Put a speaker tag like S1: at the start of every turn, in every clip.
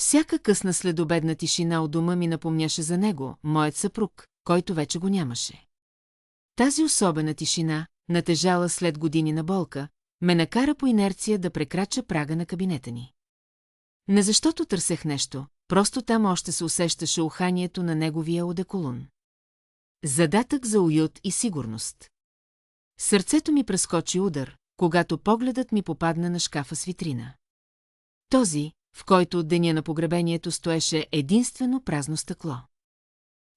S1: Всяка късна следобедна тишина от дома ми напомняше за него, моят съпруг, който вече го нямаше. Тази особена тишина, натежала след години на болка, ме накара по инерция да прекрача прага на кабинета ни. Не защото търсех нещо, просто там още се усещаше уханието на неговия одеколон. Задатък за уют и сигурност. Сърцето ми прескочи удар, когато погледът ми попадна на шкафа с витрина. Този, в който от деня на погребението стоеше единствено празно стъкло.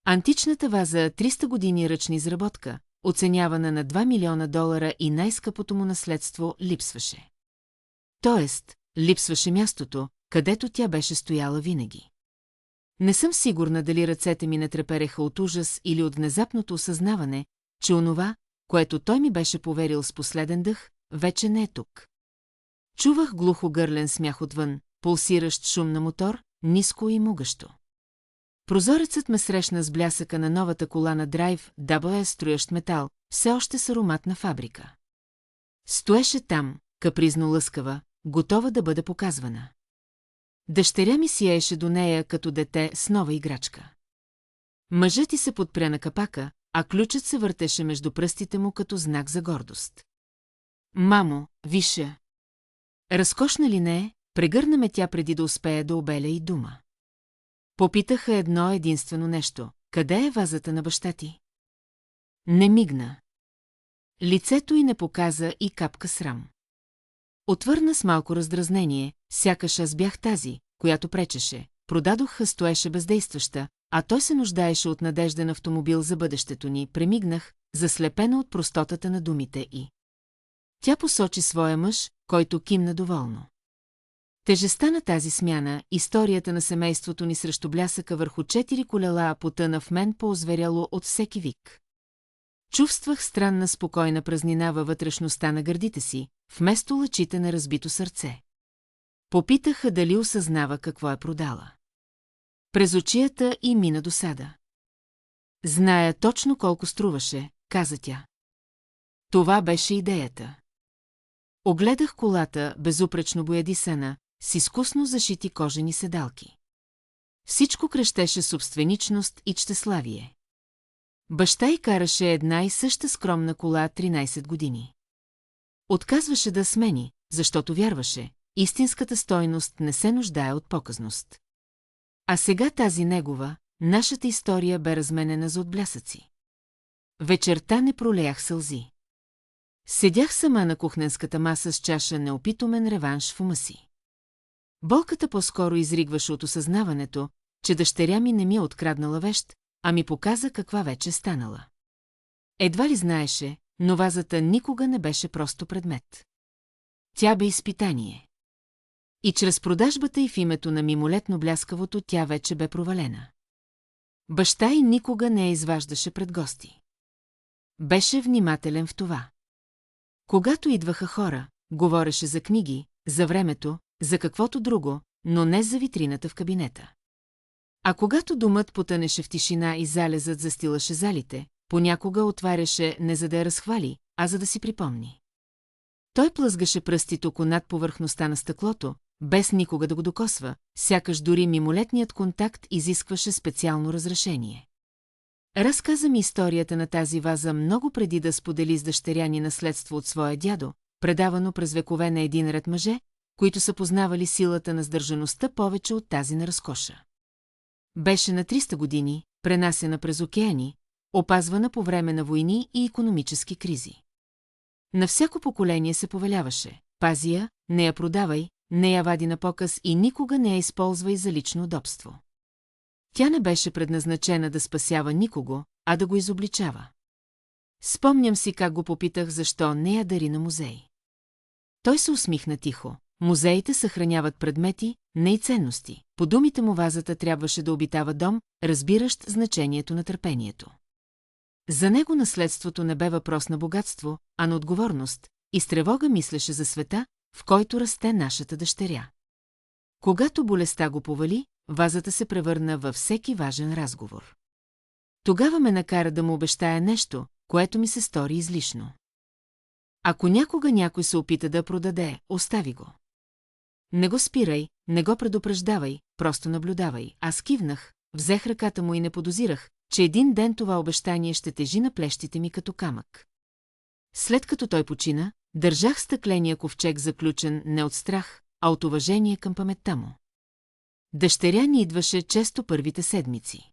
S1: Античната ваза 300 години ръчна изработка, оценявана на $2 милиона и най-скъпото му наследство, липсваше. Тоест, липсваше мястото, където тя беше стояла винаги. Не съм сигурна дали ръцете ми не трепереха от ужас или от внезапното осъзнаване, че онова, което той ми беше поверил с последен дъх, вече не е тук. Чувах глухо гърлен смях отвън, пулсиращ шум на мотор, ниско и могъщо. Прозорецът ме срещна с блясъка на новата кола на драйв, WS строящ метал, все още с ароматна фабрика. Стоеше там, капризно лъскава, готова да бъде показвана. Дъщеря ми сияеше до нея като дете с нова играчка. Мъжът ти се подпря на капака, а ключът се въртеше между пръстите му като знак за гордост. Мамо, виша! Разкошна ли не е, прегърна ме тя преди да успея да обеля и дума. Попитаха едно единствено нещо. Къде е вазата на баща ти? Не мигна. Лицето й не показа и капка срам. Отвърна с малко раздразнение, сякаш аз бях тази, която пречеше. Продадоха стоеше бездействаща, а той се нуждаеше от надежден автомобил за бъдещето ни. Премигнах, заслепена от простотата на думите й. Тя посочи своя мъж, който кимна доволно. Тежестта на тази смяна, историята на семейството ни срещу блясъка върху 4 колела потъна в мен поозверяло от всеки вик. Чувствах странна спокойна празнина във вътрешността на гърдите си, вместо лъчите на разбито сърце. Попитаха дали осъзнава какво е продала. През очията и мина досада. Зная точно колко струваше, каза тя. Това беше идеята. Огледах колата, безупречно боядисана, с изкусно зашити кожени седалки. Всичко крещеше собственичност и чтеславие. Баща й караше една и съща скромна кола 13 години. Отказваше да смени, защото вярваше, истинската стойност не се нуждае от показност. А сега тази негова, нашата история бе разменена за отблясъци. Вечерта не пролеях сълзи. Седях сама на кухненската маса с чаша неопитомен реванш в ума си. Болката по-скоро изригваше от осъзнаването, че дъщеря ми не ми е откраднала вещ, а ми показа каква вече станала. Едва ли знаеше, но вазата никога не беше просто предмет. Тя бе изпитание. И чрез продажбата и в името на мимолетно бляскавото тя вече бе провалена. Баща й никога не я изваждаше пред гости. Беше внимателен в това. Когато идваха хора, говореше за книги, за времето, за каквото друго, но не за витрината в кабинета. А когато домът потънеше в тишина и залезът застилаше залите, понякога отваряше не за да я разхвали, а за да си припомни. Той плъзгаше пръсти току над повърхността на стъклото, без никога да го докосва, сякаш дори мимолетният контакт изискваше специално разрешение. Разказа ми историята на тази ваза много преди да сподели с дъщеря ни наследство от своя дядо, предавано през векове на един ред мъже, които са познавали силата на сдържаността повече от тази на разкоша. Беше на 300 години, пренасена през океани, опазвана по време на войни и икономически кризи. На всяко поколение се повеляваше: пази я, не я продавай, не я вади на показ и никога не я използвай за лично удобство. Тя не беше предназначена да спасява никого, а да го изобличава. Спомням си как го попитах защо не я дари на музей. Той се усмихна тихо. Музеите съхраняват предмети, не и ценности. По думите му вазата трябваше да обитава дом, разбиращ значението на търпението. За него наследството не бе въпрос на богатство, а на отговорност, и с тревога мислеше за света, в който расте нашата дъщеря. Когато болестта го повали, вазата се превърна във всеки важен разговор. Тогава ме накара да му обещая нещо, което ми се стори излишно. Ако някога някой се опита да продаде, остави го. Не го спирай, не го предупреждавай, просто наблюдавай. Аз кивнах, взех ръката му и не подозирах, че един ден това обещание ще тежи на плещите ми като камък. След като той почина, държах стъкления ковчег заключен не от страх, а от уважение към паметта му. Дъщеря ни идваше често първите седмици.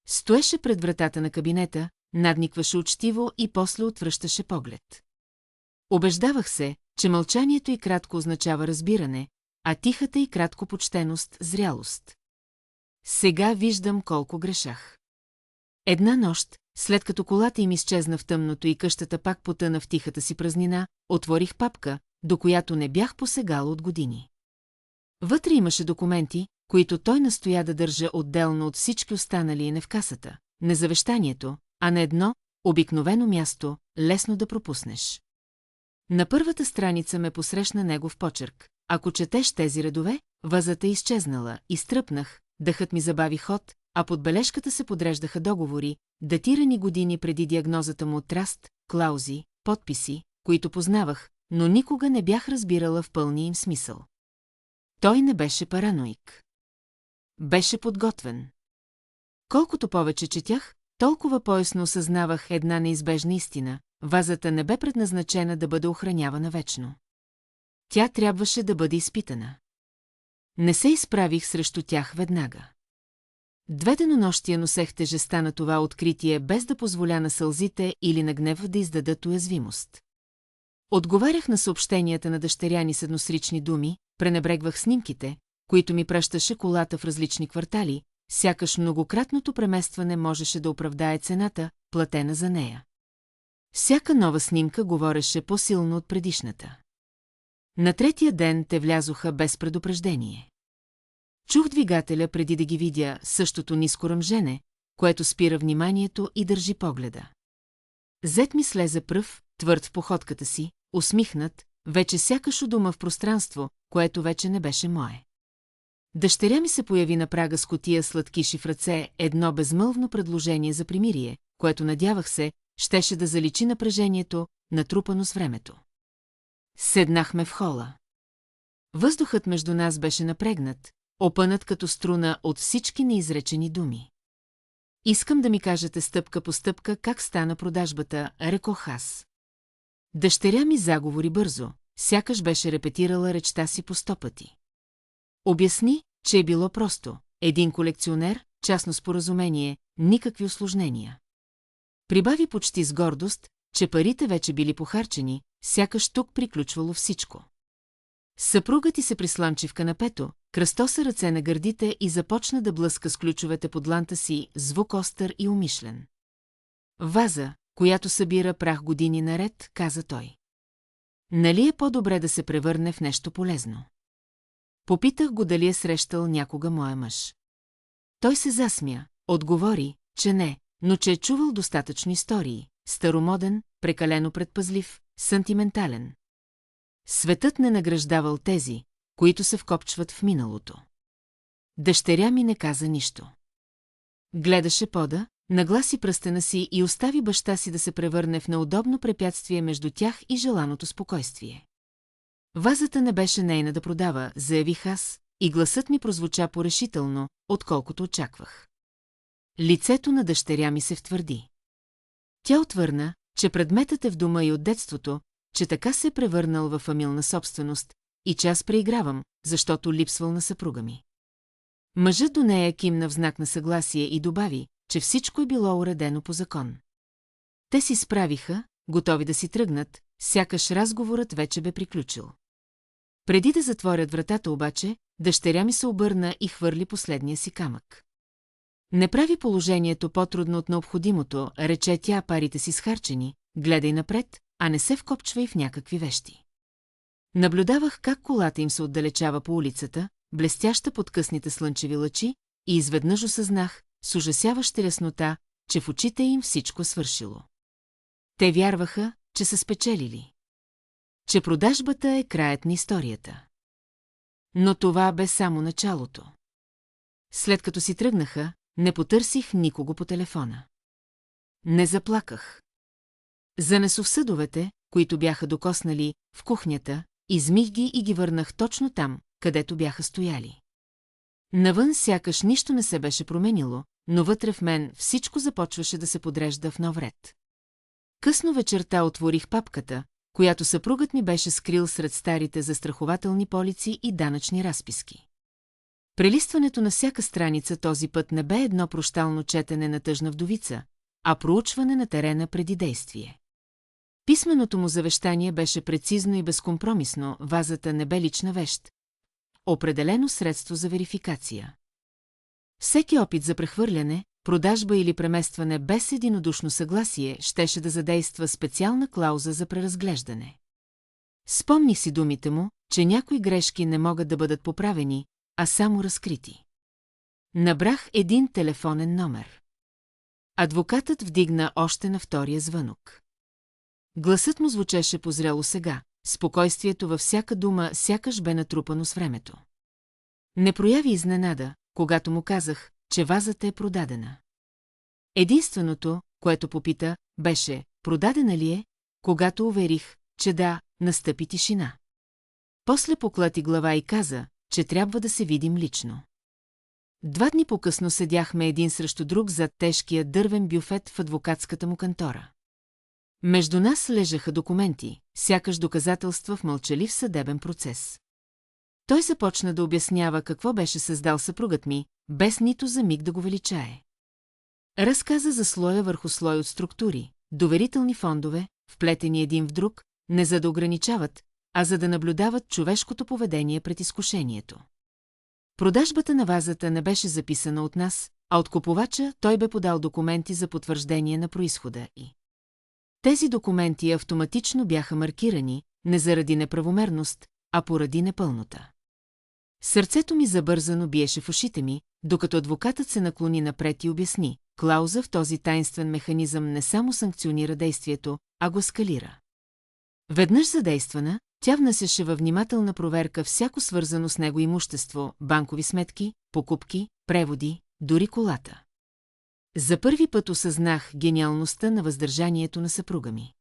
S1: Стоеше пред вратата на кабинета, надникваше учтиво и после отвръщаше поглед. Убеждавах се, че мълчанието и кратко означава разбиране, а тихата и кратко почтеност – зрялост. Сега виждам колко грешах. Една нощ, след като колата им изчезна в тъмното и къщата пак потъна в тихата си празнина, отворих папка, до която не бях посегала от години. Вътре имаше документи, които той настоя да държа отделно от всички останали и не в касата, не завещанието, а на едно, обикновено място, лесно да пропуснеш. На първата страница ме посрещна негов почерк. Ако четеш тези редове, вазата е изчезнала, изтръпнах, дъхът ми забави ход, а под бележката се подреждаха договори, датирани години преди диагнозата му от траст, клаузи, подписи, които познавах, но никога не бях разбирала в пълния им смисъл. Той не беше параноик. Беше подготвен. Колкото повече четях, толкова по-ясно осъзнавах една неизбежна истина – вазата не бе предназначена да бъде охранявана вечно. Тя трябваше да бъде изпитана. Не се изправих срещу тях веднага. 2 денонощия носех тежестта на това откритие, без да позволя на сълзите или на гнев да издадат уязвимост. Отговарях на съобщенията на дъщеря ни с едносрични думи, пренебрегвах снимките, които ми пращаше колата в различни квартали, сякаш многократното преместване можеше да оправдае цената, платена за нея. Всяка нова снимка говореше по-силно от предишната. На 3-тия ден те влязоха без предупреждение. Чух двигателя преди да ги видя, същото ниско ръмжене, което спира вниманието и държи погледа. Зет ми слезе пръв, твърд в походката си, усмихнат, вече сякаш у дома в пространство, което вече не беше мое. Дъщеря ми се появи на прага с кутия сладкиши в ръце, едно безмълвно предложение за примирие, което, надявах се, щеше да заличи напрежението, натрупано с времето. Седнахме в хола. Въздухът между нас беше напрегнат, опънат като струна от всички неизречени думи. Искам да ми кажете стъпка по стъпка как стана продажбата, рекох аз. Дъщеря ми заговори бързо, сякаш беше репетирала речта си по 100 пъти. Обясни, че е било просто. Един колекционер, частно споразумение, никакви усложнения. Прибави почти с гордост, че парите вече били похарчени, сякаш тук приключвало всичко. Съпругът ти се прислънчи в канапето, кръстоса ръце на гърдите и започна да блъска с ключовете под ланта си, звук остър и умишлен. Ваза, която събира прах години наред, каза той. Нали е по-добре да се превърне в нещо полезно? Попитах го дали е срещал някога моя мъж. Той се засмя, отговори, че не, но че е чувал достатъчно истории, старомоден, прекалено предпазлив, сантиментален. Светът не награждавал тези, които се вкопчват в миналото. Дъщеря ми не каза нищо. Гледаше пода, нагласи пръстена си и остави баща си да се превърне в неудобно препятствие между тях и желаното спокойствие. Вазата не беше нейна да продава, заявих аз, и гласът ми прозвуча порешително, отколкото очаквах. Лицето на дъщеря ми се втвърди. Тя отвърна, че предметът е в дома и от детството, че така се е превърнал във фамилна собственост и че аз преигравам, защото липсвал на съпруга ми. Мъжът до нея кимна в знак на съгласие и добави, че всичко е било уредено по закон. Те си справиха, готови да си тръгнат, сякаш разговорът вече бе приключил. Преди да затворят вратата обаче, дъщеря ми се обърна и хвърли последния си камък. Не прави положението по-трудно от необходимото, рече тя, парите си схарчени, гледай напред, а не се вкопчвай в някакви вещи. Наблюдавах как колата им се отдалечава по улицата, блестяща под късните слънчеви лъчи, и изведнъж осъзнах, с ужасяваща яснота, че в очите им всичко е свършило. Те вярваха, че са спечелили. Че продажбата е краят на историята. Но това бе само началото. След като си тръгнаха, не потърсих никого по телефона. Не заплаках. Занесох съдовете, които бяха докоснали, в кухнята, измих ги и ги върнах точно там, където бяха стояли. Навън сякаш нищо не се беше променило, но вътре в мен всичко започваше да се подрежда в нов ред. Късно вечерта отворих папката, която съпругът ми беше скрил сред старите застрахователни полици и данъчни разписки. Прелистването на всяка страница този път не бе едно прощално четене на тъжна вдовица, а проучване на терена преди действие. Писменото му завещание беше прецизно и безкомпромисно, вазата не бе лична вещ. Определено средство за верификация. Всеки опит за прехвърляне, продажба или преместване без единодушно съгласие щеше да задейства специална клауза за преразглеждане. Спомних си думите му, че някои грешки не могат да бъдат поправени, а само разкрити. Набрах един телефонен номер. Адвокатът вдигна още на втория звънок. Гласът му звучеше позряло сега, спокойствието във всяка дума сякаш бе натрупано с времето. Не прояви изненада, когато му казах, че вазата е продадена. Единственото, което попита, беше, продадена ли е, когато уверих, че да, настъпи тишина. После поклати глава и каза, че трябва да се видим лично. 2 дни по-късно седяхме един срещу друг зад тежкия дървен бюфет в адвокатската му кантора. Между нас лежаха документи, сякаш доказателства в мълчалив съдебен процес. Той започна да обяснява какво беше създал съпругът ми, без нито за миг да го величае. Разказа за слоя върху слой от структури, доверителни фондове, вплетени един в друг, не за да ограничават, а за да наблюдават човешкото поведение пред изкушението. Продажбата на вазата не беше записана от нас, а от купувача той бе подал документи за потвърждение на произхода и. Тези документи автоматично бяха маркирани, не заради неправомерност, а поради непълнота. Сърцето ми забързано биеше в ушите ми, докато адвокатът се наклони напред и обясни, клауза в този таинствен механизъм не само санкционира действието, а го скалира. Веднъж задействана, тя внасяше във внимателна проверка всяко свързано с него имущество, банкови сметки, покупки, преводи, дори колата. За първи път осъзнах гениалността на въздържанието на съпруга ми.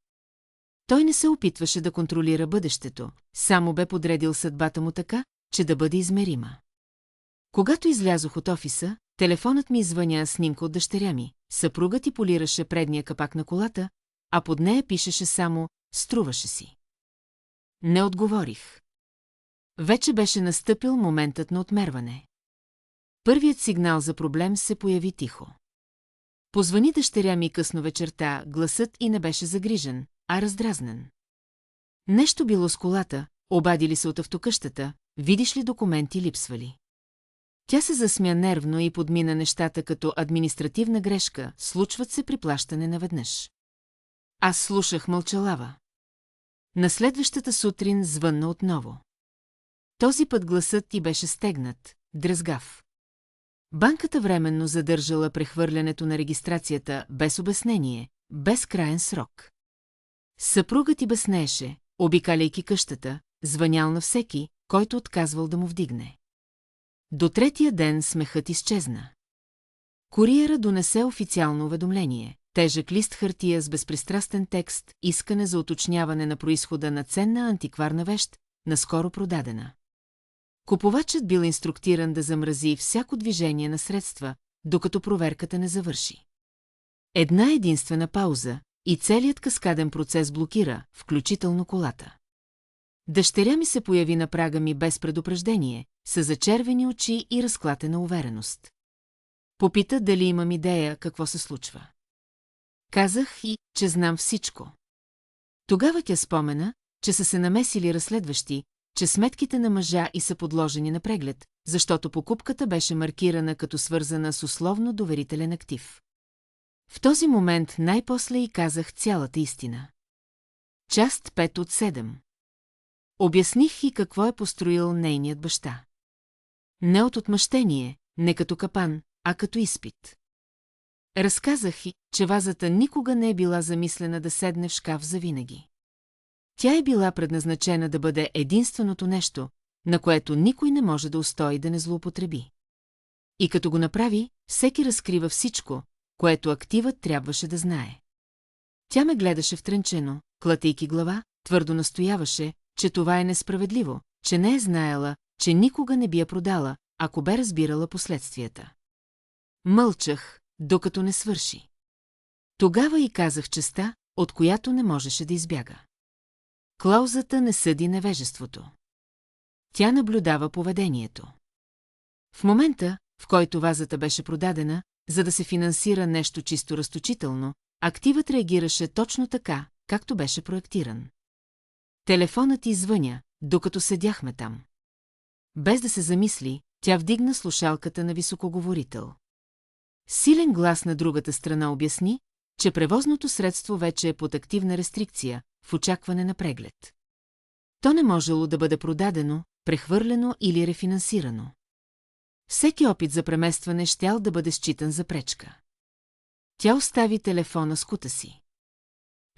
S1: Той не се опитваше да контролира бъдещето, само бе подредил съдбата му така, че да бъде измерима. Когато излязох от офиса, телефонът ми извъня снимка от дъщеря ми, съпругът й полираше предния капак на колата, а под нея пишеше само «Струваше си». Не отговорих. Вече беше настъпил моментът на отмерване. Първият сигнал за проблем се появи тихо. Позвани дъщеря ми късно вечерта, гласът и не беше загрижен, а раздразнен. Нещо било с колата, обадили се от автокъщата, видиш ли документи липсвали. Тя се засмя нервно и подмина нещата като административна грешка, случват се при плащане наведнъж. Аз слушах мълчалава. На следващата сутрин звънна отново. Този път гласът ти беше стегнат, дрезгав. Банката временно задържала прехвърлянето на регистрацията без обяснение, без краен срок. Съпругът ти безнееше, обикаляйки къщата, звънял на всеки, който отказвал да му вдигне. До третия ден смехът изчезна. Куриера донесе официално уведомление, тежък лист хартия с безпристрастен текст, искане за уточняване на произхода на ценна антикварна вещ, наскоро продадена. Купувачът бил инструктиран да замрази всяко движение на средства, докато проверката не завърши. Една единствена пауза и целият каскаден процес блокира, включително колата. Дъщеря ми се появи на прага ми без предупреждение, с зачервени очи и разклатена увереност. Попита дали имам идея какво се случва. Казах и, че знам всичко. Тогава тя спомена, че са се намесили разследващи, че сметките на мъжа и са подложени на преглед, защото покупката беше маркирана като свързана с условно доверителен актив. В този момент най-после и казах цялата истина. Част 5 от 7. Обясних и какво е построил нейният баща. Не от отмъщение, не като капан, а като изпит. Разказах и, че вазата никога не е била замислена да седне в шкаф завинаги. Тя е била предназначена да бъде единственото нещо, на което никой не може да устои да не злоупотреби. И като го направи, всеки разкрива всичко, което активът трябваше да знае. Тя ме гледаше втренчено, клатейки глава, твърдо настояваше, че това е несправедливо, че не е знаела, че никога не би я продала, ако бе разбирала последствията. Мълчах, докато не свърши. Тогава и казах честа, от която не можеше да избяга. Клаузата не съди невежеството. Тя наблюдава поведението. В момента, в който вазата беше продадена, за да се финансира нещо чисто разточително, активът реагираше точно така, както беше проектиран. Телефонът извъня, докато седяхме там. Без да се замисли, тя вдигна слушалката на високоговорител. Силен глас на другата страна обясни, че превозното средство вече е под активна рестрикция, в очакване на преглед. То не можело да бъде продадено, прехвърлено или рефинансирано. Всеки опит за преместване щял да бъде считан за пречка. Тя остави телефона с кута си.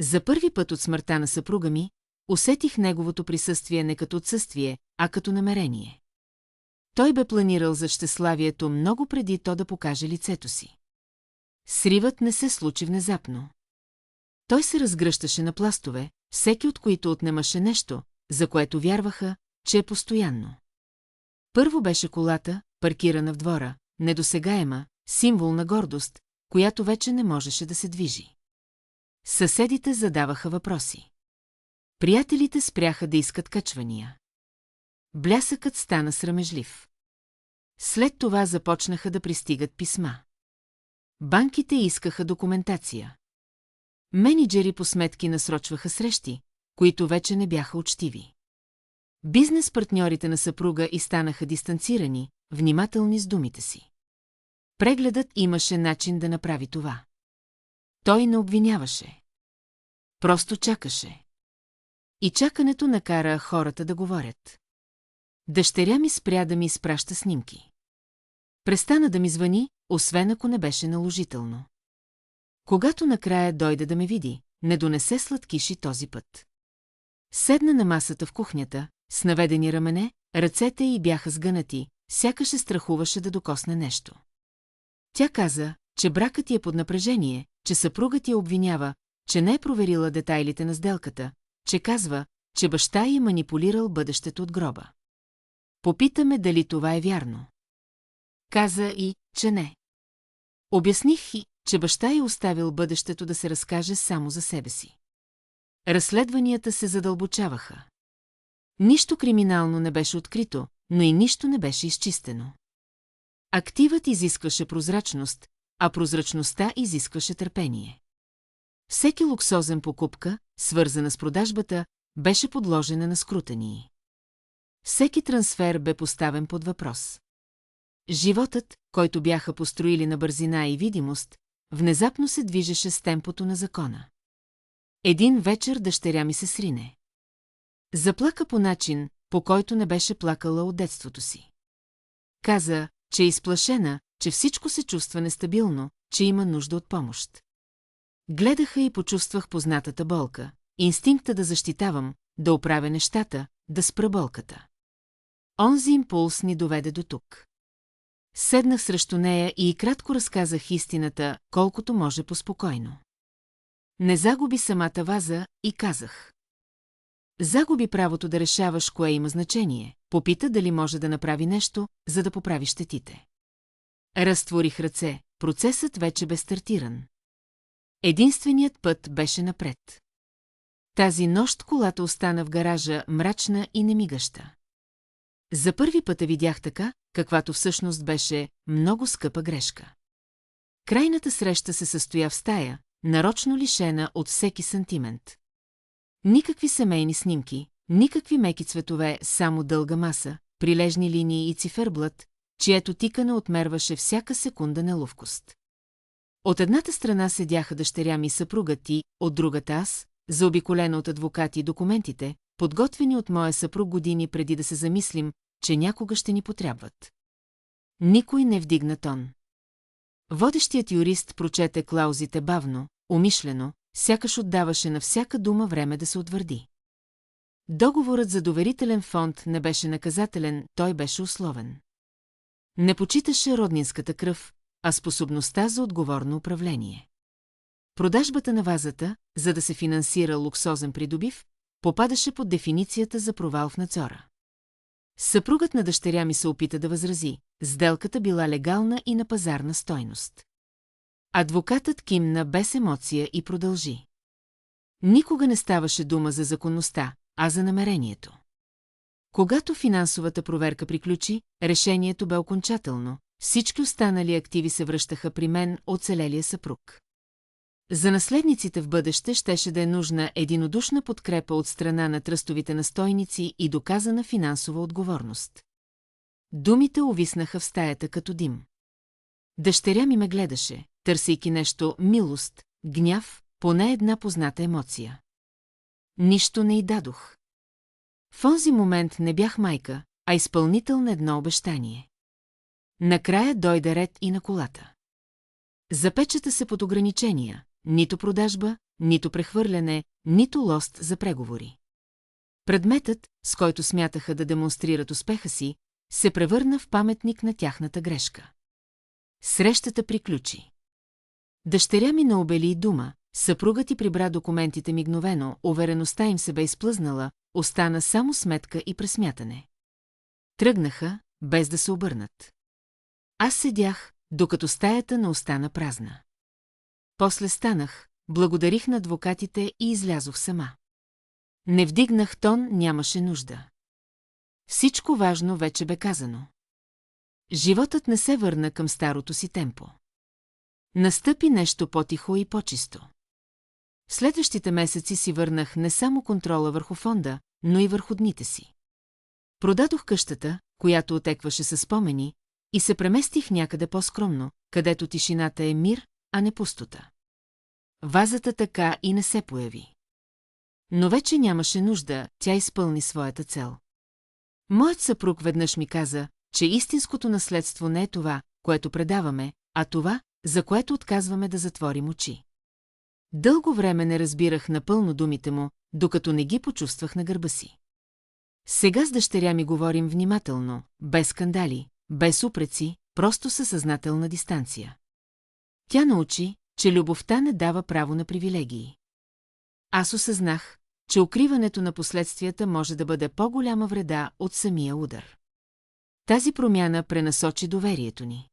S1: За първи път от смъртта на съпруга ми, усетих неговото присъствие не като отсъствие, а като намерение. Той бе планирал за щеславието много преди то да покаже лицето си. Сривът не се случи внезапно. Той се разгръщаше на пластове, всеки от които отнемаше нещо, за което вярваха, че е постоянно. Първо беше колата, паркирана в двора, недосегаема, символ на гордост, която вече не можеше да се движи. Съседите задаваха въпроси. Приятелите спряха да искат качвания. Блясъкът стана срамежлив. След това започнаха да пристигат писма. Банките искаха документация. Мениджъри по сметки насрочваха срещи, които вече не бяха учтиви. Бизнес партньорите на съпруга и станаха дистанцирани, внимателни с думите си. Прегледът имаше начин да направи това. Той не обвиняваше. Просто чакаше. И чакането накара хората да говорят. Дъщеря ми спря да ми изпраща снимки. Престана да ми звъни, освен ако не беше наложително. Когато накрая дойде да ме види, не донесе сладкиши този път. Седна на масата в кухнята, с наведени рамене, ръцете й бяха сгънати, сякаш се страхуваше да докосне нещо. Тя каза, че бракът й е под напрежение, че съпругът я обвинява, че не е проверила детайлите на сделката, че казва, че баща й е манипулирал бъдещето от гроба. Попитаме дали това е вярно. Каза и, че не. Обясних и, че баща й оставил бъдещето да се разкаже само за себе си. Разследванията се задълбочаваха. Нищо криминално не беше открито, но и нищо не беше изчистено. Активът изискваше прозрачност, а прозрачността изискваше търпение. Всеки луксозен покупка, свързана с продажбата, беше подложена на скрутинии. Всеки трансфер бе поставен под въпрос. Животът, който бяха построили на бързина и видимост, внезапно се движеше с темпото на закона. Един вечер дъщеря ми се срине. Заплака по начин, по който не беше плакала от детството си. Каза, че е изплашена, че всичко се чувства нестабилно, че има нужда от помощ. Гледаха и почувствах познатата болка, инстинкта да защитавам, да оправя нещата, да спра болката. Онзи импулс ни доведе до тук. Седнах срещу нея и кратко разказах истината, колкото може поспокойно. Не загуби самата ваза и казах. Загуби правото да решаваш кое има значение, попита дали може да направи нещо, за да поправи щетите. Разтворих ръце, процесът вече бе стартиран. Единственият път беше напред. Тази нощ колата остана в гаража мрачна и немигаща. За първи път я видях така, каквато всъщност беше много скъпа грешка. Крайната среща се състоя в стая, нарочно лишена от всеки сантимент. Никакви семейни снимки, никакви меки цветове, само дълга маса, прилежни линии и циферблат, чието тикане отмерваше всяка секунда неловкост. От едната страна седяха дъщеря ми и съпругът и, от другата аз, заобиколена от адвокати и документите, подготвени от моя съпруг години преди да се замислим, че някога ще ни потрябват. Никой не вдигна тон. Водещият юрист прочете клаузите бавно, умишлено, сякаш отдаваше на всяка дума време да се утвърди. Договорът за доверителен фонд не беше наказателен, той беше условен. Не почиташе роднинската кръв, а способността за отговорно управление. Продажбата на вазата, за да се финансира луксозен придобив, попадаше под дефиницията за провал в надзора. Съпругът на дъщеря ми се опита да възрази. Сделката била легална и на пазарна стойност. Адвокатът кимна без емоция и продължи. Никога не ставаше дума за законността, а за намерението. Когато финансовата проверка приключи, решението бе окончателно. Всички останали активи се връщаха при мен оцелелия съпруг. За наследниците в бъдеще щеше да е нужна единодушна подкрепа от страна на тръстовите настойници и доказана финансова отговорност. Думите увиснаха в стаята като дим. Дъщеря ми ме гледаше, търсейки нещо, милост, гняв, поне една позната емоция. Нищо не й дадох. В онзи момент не бях майка, а изпълнител на едно обещание. Накрая дойде ред и на колата. Запечата се под ограничения, нито продажба, нито прехвърляне, нито лост за преговори. Предметът, с който смятаха да демонстрират успеха си, се превърна в паметник на тяхната грешка. Срещата приключи. Дъщеря ми не обели и дума, съпругът и прибра документите мигновено, увереността им се бе изплъзнала, остана само сметка и пресмятане. Тръгнаха, без да се обърнат. Аз седях, докато стаята не остана празна. После станах, благодарих на адвокатите и излязох сама. Не вдигнах тон, нямаше нужда. Всичко важно вече бе казано. Животът не се върна към старото си темпо. Настъпи нещо по-тихо и по-чисто. В следващите месеци си върнах не само контрола върху фонда, но и върху дните си. Продадох къщата, която отекваше със спомени, и се преместих някъде по-скромно, където тишината е мир, а не пустота. Вазата така и не се появи. Но вече нямаше нужда, тя изпълни своята цел. Моят съпруг веднъж ми каза, че истинското наследство не е това, което предаваме, а това, за което отказваме да затворим очи. Дълго време не разбирах напълно думите му, докато не ги почувствах на гърба си. Сега с дъщеря ми говорим внимателно, без скандали, без упреци, просто със съзнателна дистанция. Тя научи, че любовта не дава право на привилегии. Аз осъзнах, че укриването на последствията може да бъде по-голяма вреда от самия удар. Тази промяна пренасочи доверието ни.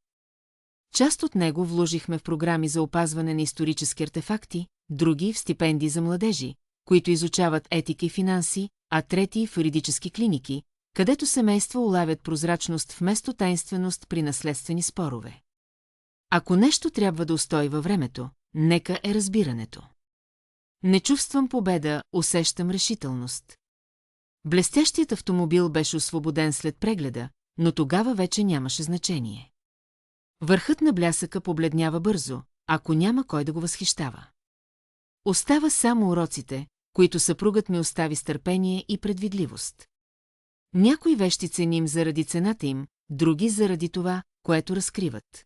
S1: Част от него вложихме в програми за опазване на исторически артефакти, други в стипендии за младежи, които изучават етика и финанси, а трети в юридически клиники, където семейства улавят прозрачност вместо таинственост при наследствени спорове. Ако нещо трябва да устои във времето, нека е разбирането. Не чувствам победа, усещам решителност. Блестящият автомобил беше освободен след прегледа, но тогава вече нямаше значение. Върхът на блясъка побледнява бързо, ако няма кой да го възхищава. Остава само уроците, които съпругът ми остави с търпение и предвидливост. Някои вещи ценим заради цената им, други заради това, което разкриват.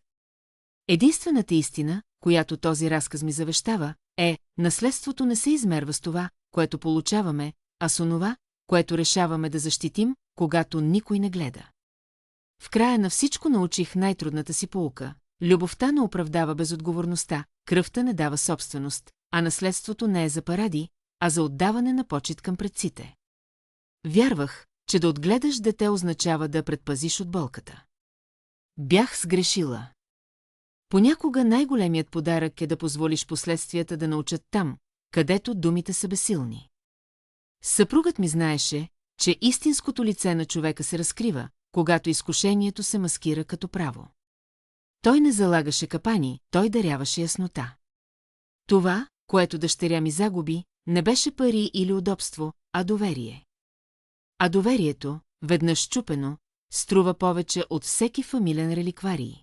S1: Единствената истина, която този разказ ми завещава, е, наследството не се измерва с това, което получаваме, а с онова, което решаваме да защитим, когато никой не гледа. В края на всичко научих най-трудната си поука. Любовта не оправдава безотговорността, кръвта не дава собственост, а наследството не е за паради, а за отдаване на почит към предците. Вярвах, че да отгледаш дете означава да предпазиш от болката. Бях сгрешила. Понякога най-големият подарък е да позволиш последствията да научат там, където думите са безсилни. Съпругът ми знаеше, че истинското лице на човека се разкрива, когато изкушението се маскира като право. Той не залагаше капани, той даряваше яснота. Това, което дъщеря ми загуби, не беше пари или удобство, а доверие. А доверието, веднъж счупено, струва повече от всеки фамилен реликварий.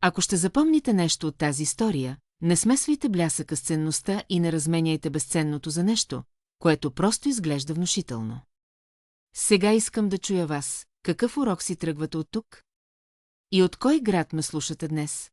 S1: Ако ще запомните нещо от тази история, не смесвайте блясъка с ценността и не разменяйте безценното за нещо, което просто изглежда внушително. Сега искам да чуя вас, какъв урок си тръгвате от тук? И от кой град ме слушате днес?